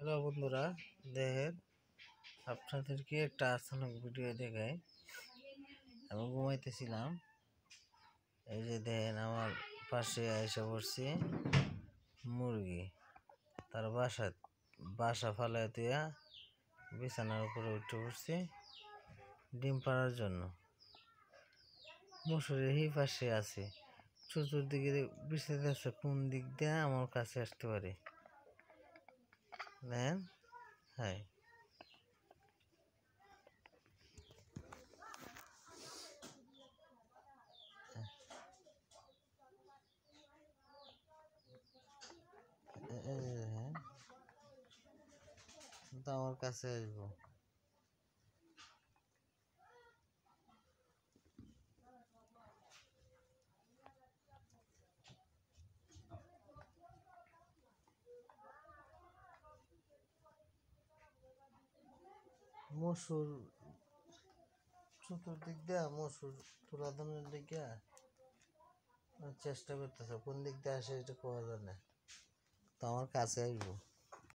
Hello বন্ধুরা, দেখেন আপনাদেরকে একটা আচানক ভিডিও দেখাই। আমি ঘুমাইতেছিলাম, এই যে দেখেন আমার পাশে এসে পড়ছে মুরগি। তার বাসা ফালায় দিয়া বিছানার উপরে উঠে পড়ছে ডিম পাড়ার জন্য। মশুরের এই পাশে আছে, চতুর্দিকে বিছাতে আছে, কোন দিক দিয়ে আমার কাছে আসতে পারে দেখেন। হ্যাঁ, হ্যাঁ, তো আমার কাছে আসবো। মসুর চতুর্দিক দিয়া মসুর তুলাধনের দিকে চেষ্টা করতেছে, কোন দিক দিয়ে আসে এটা পাওয়া যায় না, তো আমার কাছে আসবো।